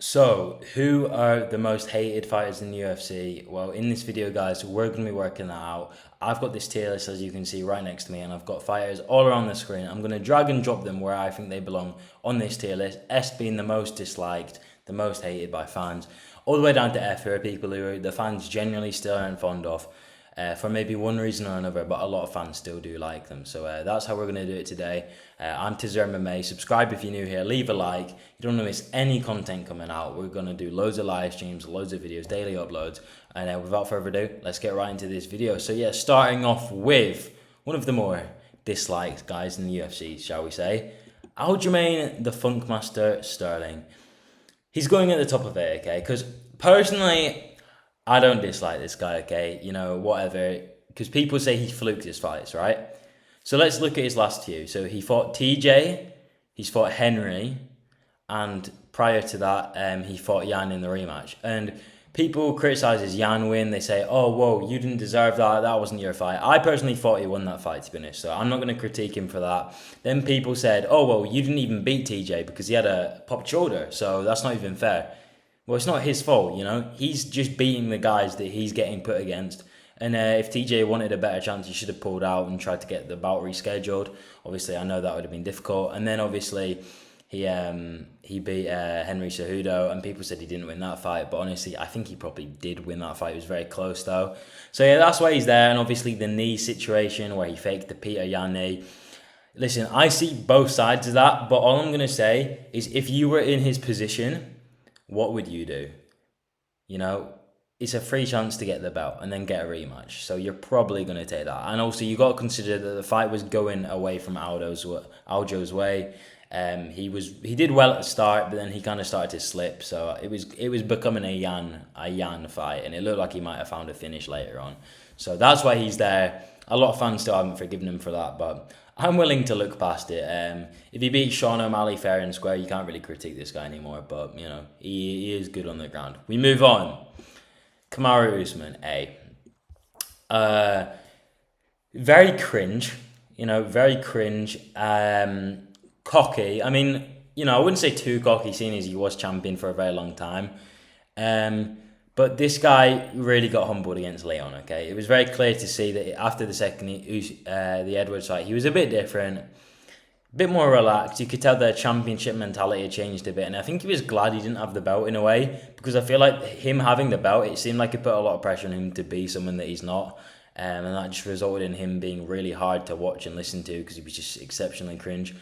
So, who are the most hated fighters in the UFC? Well, in this video, guys, we're going to be working that out. I've got this tier list, as you can see right next to me, and I've got fighters all around the screen. I'm going to drag and drop them where I think they belong on this tier list. S being the most disliked, the most hated by fans, all the way down to F, who are people who the fans genuinely still aren't fond of. For maybe one reason or another, but a lot of fans still do like them. So that's how we're going to do it today. I'm Tizer MMA. Subscribe if you're new here. Leave a like. You don't want to miss any content coming out. We're going to do loads of live streams, loads of videos, daily uploads. And without further ado, let's get right into this video. So yeah, starting off with one of the more disliked guys in the UFC, shall we say. Aljamain the Funkmaster Sterling. He's going at the top of it, okay? Because personally, I don't dislike this guy, okay? You know, whatever. Because people say he fluked his fights, right? So let's look at his last few. So he fought TJ, he's fought Henry, and prior to that, he fought Yan in the rematch. And people criticize his Yan win. They say, oh, whoa, you didn't deserve that. That wasn't your fight. I personally thought he won that fight, to be honest. So I'm not going to critique him for that. Then people said, oh, well, you didn't even beat TJ because he had a popped shoulder. So that's not even fair. Well, it's not his fault, you know. He's just beating the guys that he's getting put against. And if TJ wanted a better chance, he should have pulled out and tried to get the bout rescheduled. Obviously, I know that would have been difficult. And then obviously, he beat Henry Cejudo, and people said he didn't win that fight. But honestly, I think he probably did win that fight. It was very close though. So yeah, that's why he's there. And obviously, the knee situation where he faked the Peter Yan knee. Listen, I see both sides of that. But all I'm gonna say is, if you were in his position, what would you do? You know, it's a free chance to get the belt and then get a rematch. So you're probably going to take that. And also, you got to consider that the fight was going away from Aljo's way. He did well at the start, but then he kind of started to slip. So it was becoming a Yan fight, and it looked like he might have found a finish later on. So that's why he's there. A lot of fans still haven't forgiven him for that, but I'm willing to look past it. If he beats Sean O'Malley fair and square, you can't really critique this guy anymore. But, you know, he is good on the ground. We move on. Kamaru Usman, A. Very cringe. You know, very cringe. Cocky. I mean, you know, I wouldn't say too cocky, seeing as he was champion for a very long time. But this guy really got humbled against Leon, okay? It was very clear to see that after the second, the Edwards fight, he was a bit different, a bit more relaxed. You could tell the championship mentality had changed a bit. And I think he was glad he didn't have the belt in a way, because I feel like him having the belt, it seemed like it put a lot of pressure on him to be someone that he's not. And that just resulted in him being really hard to watch and listen to because he was just exceptionally cringe.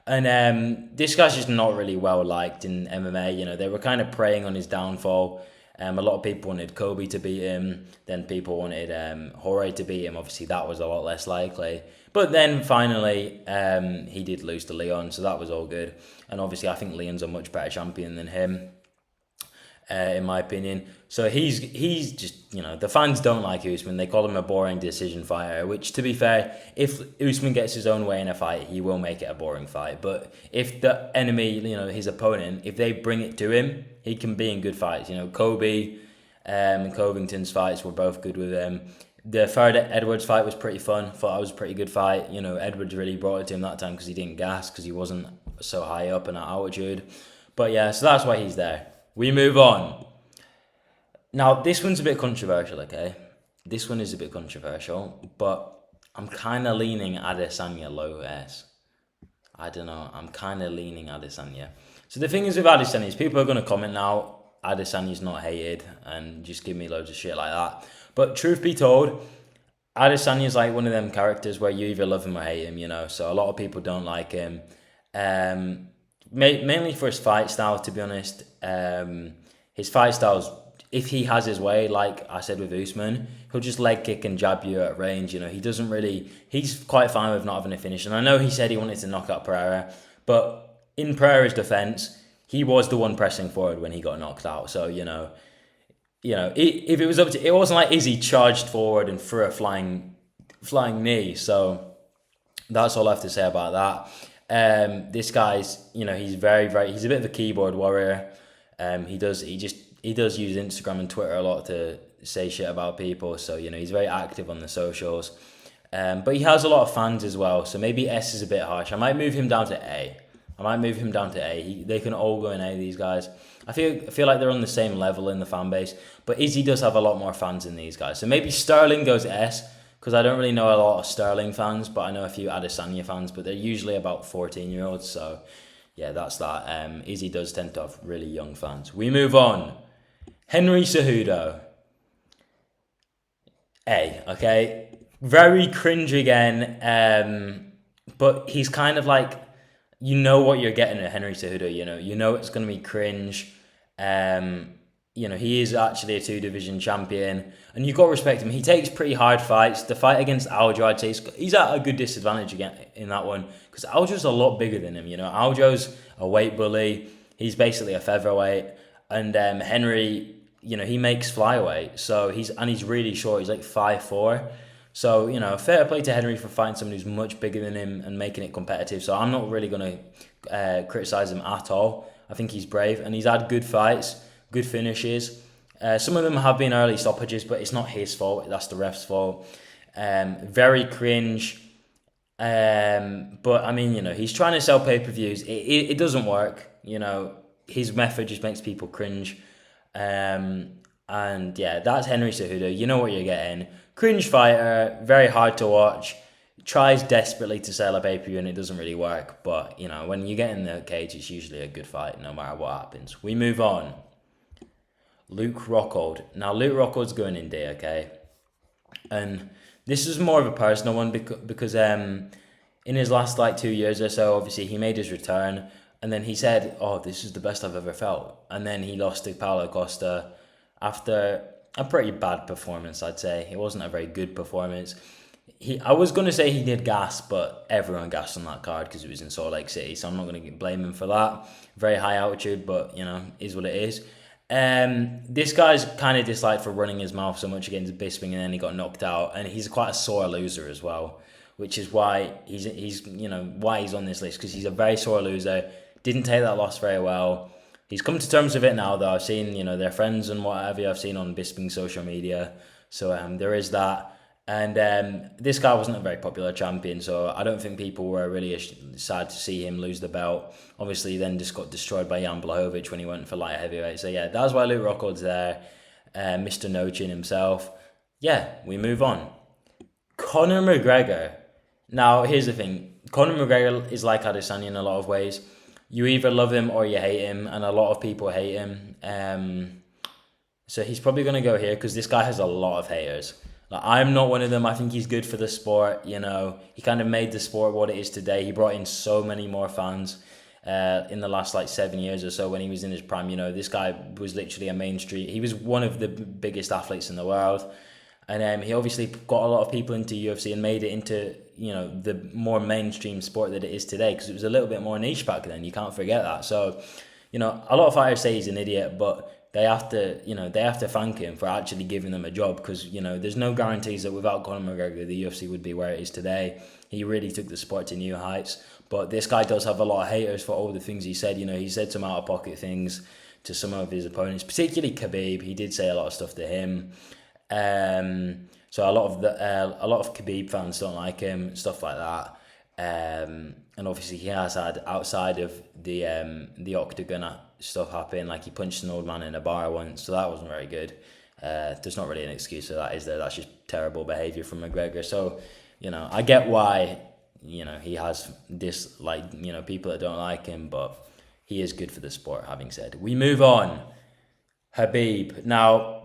And this guy's just not really well liked in MMA. You know, they were kind of preying on his downfall. A lot of people wanted Kobe to beat him. Then people wanted Jorge to beat him. Obviously, that was a lot less likely. But then finally, he did lose to Leon, so that was all good. And obviously, I think Leon's a much better champion than him, in my opinion. So he's just, you know, the fans don't like Usman. They call him a boring decision fighter, which, to be fair, if Usman gets his own way in a fight, he will make it a boring fight. But if the enemy, you know, his opponent, if they bring it to him, he can be in good fights. You know, Kobe and Covington's fights were both good with him. The third Edwards fight was pretty fun. Thought that was a pretty good fight. You know, Edwards really brought it to him that time because he didn't gas, because he wasn't so high up and at altitude. But yeah, so that's why he's there. We move on. Now, this one's a bit controversial, okay? This one is a bit controversial, but I'm kind of leaning Adesanya low S. I don't know. I'm kind of leaning Adesanya. So the thing is with Adesanya is people are going to comment now, Adesanya's not hated, and just give me loads of shit like that. But truth be told, Adesanya's like one of them characters where you either love him or hate him, you know? So a lot of people don't like him. Mainly for his fight style, to be honest. His fight style's, if he has his way, like I said with Usman, he'll just leg kick and jab you at range. You know, he's quite fine with not having a finish. And I know he said he wanted to knock out Pereira, but in Pereira's defense, he was the one pressing forward when he got knocked out. So, you know, if it was up to, it wasn't like Izzy charged forward and threw a flying knee. So that's all I have to say about that. This guy's, you know, he's he's a bit of a keyboard warrior. He does use Instagram and Twitter a lot to say shit about people. So, you know, he's very active on the socials. But he has a lot of fans as well. So maybe S is a bit harsh. I might move him down to A. I might move him down to A. They can all go in A, these guys. I feel like they're on the same level in the fan base, but Izzy does have a lot more fans than these guys. So maybe Sterling goes S, because I don't really know a lot of Sterling fans, but I know a few Adesanya fans, but they're usually about 14-year-olds, so yeah, that's that. Izzy does tend to have really young fans. We move on. Henry Cejudo. A, okay? Very cringe again, but he's kind of like, you know what you're getting at Henry Cejudo, you know it's going to be cringe. He is actually a 2-division champion, and you've got to respect him. He takes pretty hard fights. The fight against Aljo, I'd say he's at a good disadvantage again in that one, because Aljo's a lot bigger than him. Aljo's a weight bully. He's basically a featherweight, and Henry, he makes flyweight. So he's really short. He's like 5'4". So, fair play to Henry for fighting someone who's much bigger than him and making it competitive. So I'm not really going to criticize him at all. I think he's brave, and he's had good fights, good finishes. Some of them have been early stoppages, but it's not his fault. That's the ref's fault. Very cringe. But, I mean, he's trying to sell pay-per-views. It doesn't work. His method just makes people cringe. And, yeah, that's Henry Cejudo. You know what you're getting. Cringe fighter, very hard to watch, tries desperately to sell a pay-per-view and it doesn't really work. But, when you get in the cage, it's usually a good fight no matter what happens. We move on. Luke Rockhold. Now, Luke Rockhold's going in D, okay? And this is more of a personal one because in his last 2 years or so, obviously, he made his return. And then he said, oh, this is the best I've ever felt. And then he lost to Paulo Costa after a pretty bad performance, I'd say. It wasn't a very good performance. I was going to say he did gas, but everyone gassed on that card because it was in Salt Lake City, so I'm not going to blame him for that. Very high altitude, but, is what it is. This guy's kind of disliked for running his mouth so much against Bisping, and then he got knocked out, and he's quite a sore loser as well, which is why he's why he's on this list, because he's a very sore loser, didn't take that loss very well. He's come to terms with it now, though. I've seen, their friends and whatever I've seen on Bisping's social media. So there is that. And this guy wasn't a very popular champion, so I don't think people were really sad to see him lose the belt. Obviously, he then just got destroyed by Jan Blachowicz when he went for light heavyweight. So yeah, that's why Luke Rockhold's there. Mr. No Chin himself. Yeah, we move on. Conor McGregor. Now, here's the thing. Conor McGregor is like Adesanya in a lot of ways. You either love him or you hate him, and a lot of people hate him. So he's probably going to go here because this guy has a lot of haters. I'm not one of them. I think he's good for the sport. He kind of made the sport what it is today. He brought in so many more fans in the last 7 years or so when he was in his prime. This guy was literally a mainstream. He was one of the biggest athletes in the world. And he obviously got a lot of people into UFC and made it into, the more mainstream sport that it is today, because it was a little bit more niche back then. You can't forget that. So, a lot of fighters say he's an idiot, but they have to thank him for actually giving them a job, because, there's no guarantees that without Conor McGregor, the UFC would be where it is today. He really took the sport to new heights. But this guy does have a lot of haters for all the things he said. He said some out-of-pocket things to some of his opponents, particularly Khabib. He did say a lot of stuff to him. So a lot of Khabib fans don't like him, stuff like that. And obviously he has had, outside of the octagon stuff happen, he punched an old man in a bar once, so that wasn't very good. There's not really an excuse for that, is there? That's just terrible behaviour from McGregor. So, I get why, he has this, people that don't like him, but he is good for the sport, having said. We move on. Khabib. Now,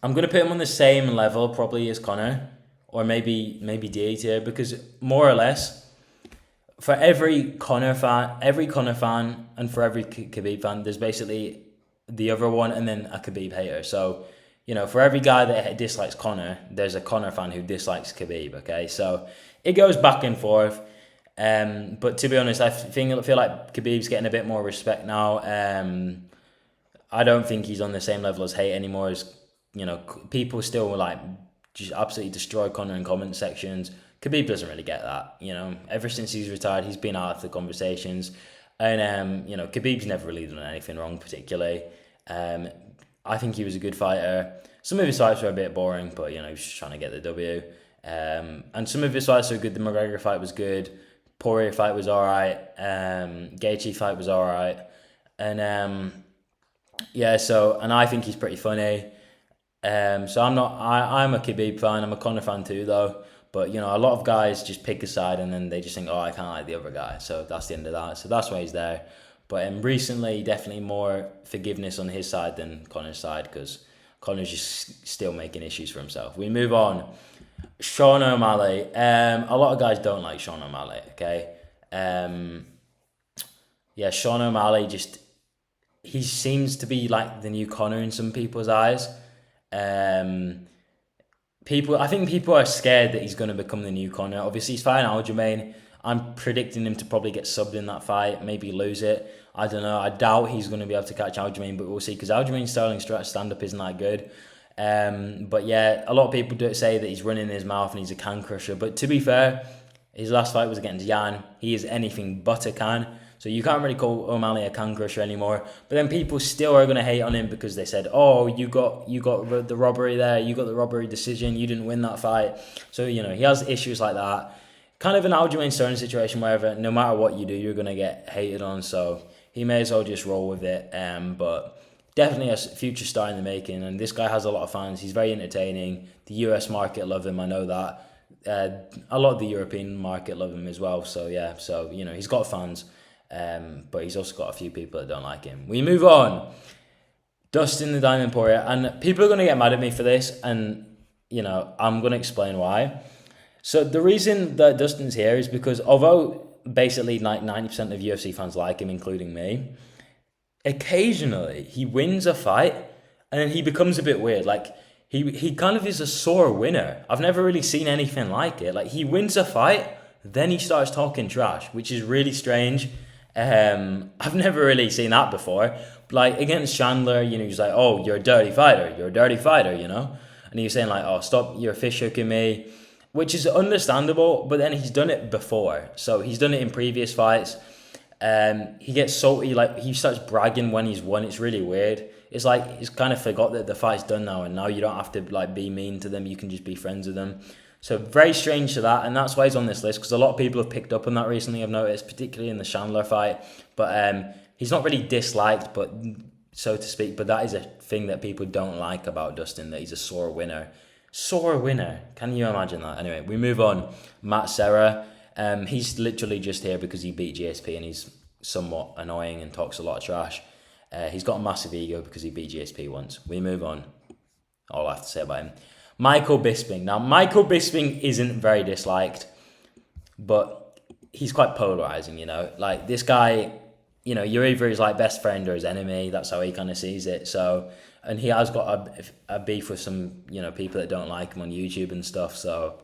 I'm going to put him on the same level probably as Conor, or maybe D tier, because more or less, for every Conor fan, and for every Khabib fan, there's basically the other one and then a Khabib hater. So, for every guy that dislikes Conor, there's a Conor fan who dislikes Khabib, okay? So it goes back and forth. But to be honest, I feel like Khabib's getting a bit more respect now. I don't think he's on the same level as hate anymore. As people still just absolutely destroy Conor in comment sections. Khabib doesn't really get that. Ever since he's retired, he's been out of the conversations, and Khabib's never really done anything wrong particularly. I think he was a good fighter. Some of his fights were a bit boring, but he was just trying to get the W. And some of his fights were good. The McGregor fight was good. Poirier fight was alright. Gaethje fight was alright. And yeah, so, and I think he's pretty funny. So I'm a Khabib fan. I'm a Conor fan too, though. But, you know, a lot of guys just pick a side and then they just think, oh, I can't like the other guy. So that's the end of that. So that's why he's there. But recently, definitely more forgiveness on his side than Conor's side, because Conor's just still making issues for himself. We move on. Sean O'Malley. A lot of guys don't like Sean O'Malley, okay? Yeah, Sean O'Malley he seems to be like the new Conor in some people's eyes. I think people are scared that he's going to become the new Conor. Obviously, he's fighting Aljamain. I'm predicting him to probably get subbed in that fight, maybe lose it. I don't know. I doubt he's going to be able to catch Aljamain, but we'll see, because Aljamain's sterling stand-up isn't that good. But yeah, a lot of people do say that he's running his mouth and he's a can crusher. But to be fair, his last fight was against Jan. He is anything but a can. So you can't really call O'Malley a can crusher anymore. But then people still are going to hate on him because they said, oh, you got the robbery there. You got the robbery decision. You didn't win that fight. So, you know, he has issues like that. Kind of an Aljamain Sterling situation where no matter what you do, you're going to get hated on. So he may as well just roll with it. But definitely a future star in the making. And this guy has a lot of fans. He's very entertaining. The US market love him. I know that. A lot of the European market love him as well. So, yeah. So, you know, he's got fans. But he's also got a few people that don't like him. We move on. Dustin the Diamond Poirier. And people are going to get mad at me for this. And, you know, I'm going to explain why. So the reason that Dustin's here is because although basically like 90% of UFC fans like him, including me, occasionally he wins a fight and then he becomes a bit weird. Like he kind of is a sore winner. I've never really seen anything like it. Like he wins a fight, then he starts talking trash, which is really strange. I've never really seen that before. Like against Chandler, you know, he's like, oh, you're a dirty fighter, you know? And he's saying like, oh, stop your fish hooking me, which is understandable, but then he's done it before. So he's done it in previous fights. He gets salty, like he starts bragging when he's won. It's really weird. It's like he's kind of forgot that the fight's done now, and now you don't have to like be mean to them. You can just be friends with them. So very strange to that, and that's why he's on this list, because a lot of people have picked up on that recently, I've noticed, particularly in the Chandler fight. But he's not really disliked, but so to speak. But that is a thing that people don't like about Dustin, that he's a sore winner. Sore winner. Can you imagine that? Anyway, we move on. Matt Serra. He's literally just here because he beat GSP and he's somewhat annoying and talks a lot of trash. He's got a massive ego because he beat GSP once. We move on. All I have to say about him. Michael Bisping. Now, Michael Bisping isn't very disliked, but he's quite polarizing, you know. Like, this guy, you know, you're either his like best friend or his enemy. That's how he kind of sees it. So, and he has got a beef with some, you know, people that don't like him on YouTube and stuff. So,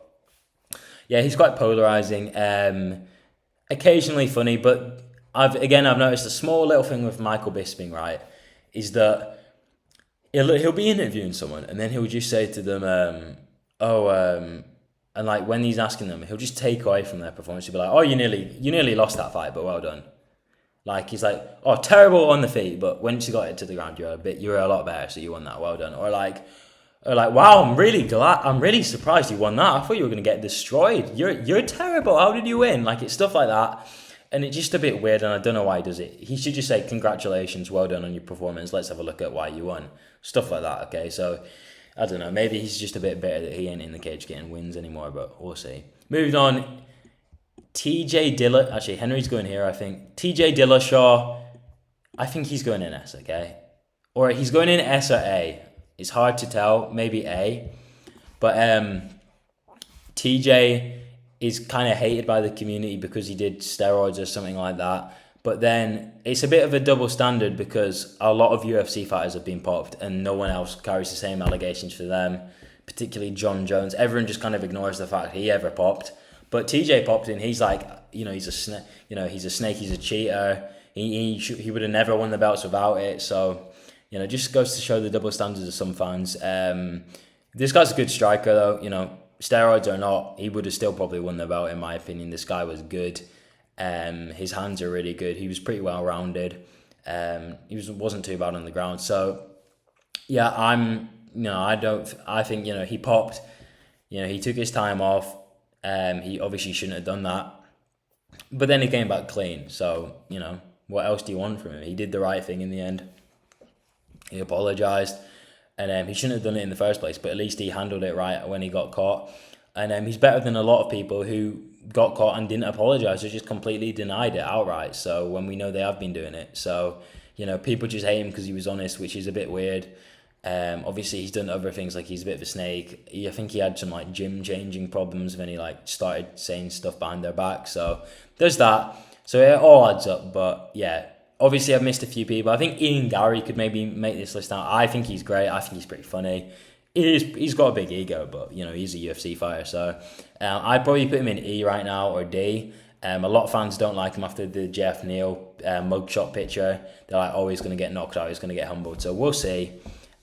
yeah, he's quite polarizing. Occasionally funny, but I've noticed a small little thing with Michael Bisping, right, is that he'll be interviewing someone and then he'll just say to them, and like when he's asking them, he'll just take away from their performance. He'll be like, oh, you nearly lost that fight, but well done. Like, he's like, oh, terrible on the feet, but once you got it to the ground, you were a lot better, so you won that, well done. Or like, wow, I'm really surprised you won that. I thought you were going to get destroyed. You're terrible. How did you win? Like, it's stuff like that. And it's just a bit weird, and I don't know why he does it. He should just say, congratulations, well done on your performance. Let's have a look at why you won. Stuff like that, okay? So, I don't know. Maybe he's just a bit bitter that he ain't in the cage getting wins anymore, but we'll see. Moving on. TJ Dillashaw. Actually, Henry's going here, I think. TJ Dillashaw. I think he's going in S, okay? Or he's going in S or A. It's hard to tell. Maybe A. But TJ is kind of hated by the community because he did steroids or something like that. But then it's a bit of a double standard because a lot of UFC fighters have been popped and no one else carries the same allegations for them, particularly John Jones. Everyone just kind of ignores the fact he ever popped. But TJ popped in. He's like, you know, he's a snake. You know, he's a snake. He's a cheater. He would have never won the belts without it. So, you know, just goes to show the double standards of some fans. This guy's a good striker, though. You know, steroids or not, he would have still probably won the belt, in my opinion. This guy was good. His hands are really good. He was pretty well rounded. He wasn't too bad on the ground. So, yeah, I think, you know, he popped. You know, he took his time off. He obviously shouldn't have done that. But then he came back clean. So, you know, what else do you want from him? He did the right thing in the end. He apologized, and he shouldn't have done it in the first place, but at least he handled it right when he got caught. And he's better than a lot of people who got caught and didn't apologize or just completely denied it outright. So when we know they have been doing it. So, you know, people just hate him because he was honest, which is a bit weird. Obviously he's done other things, like he's a bit of a snake. I think he had some like gym changing problems when he like started saying stuff behind their back. So there's that. So it all adds up. But yeah, obviously I've missed a few people. I think Ian Gary could maybe make this list now. I think he's great. I think he's pretty funny. He's got a big ego, but you know, he's a UFC fighter. So I'd probably put him in E right now, or D. A lot of fans don't like him after the Jeff Neal mugshot picture. They're like, oh, he's going to get knocked out, he's going to get humbled. So we'll see.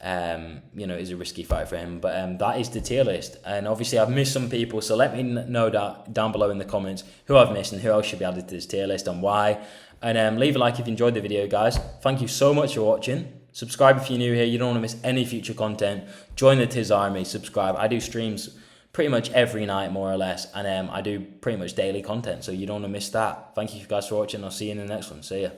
You know, it's a risky fight for him. But that is the tier list. And obviously I've missed some people, so let me know that down below in the comments who I've missed and who else should be added to this tier list and why. And leave a like if you enjoyed the video, guys. Thank you so much for watching. Subscribe if you're new here. You don't want to miss any future content. Join the Tiz Army. Subscribe. I do streams pretty much every night, more or less. And I do pretty much daily content, so you don't want to miss that. Thank you guys for watching. I'll see you in the next one. See ya.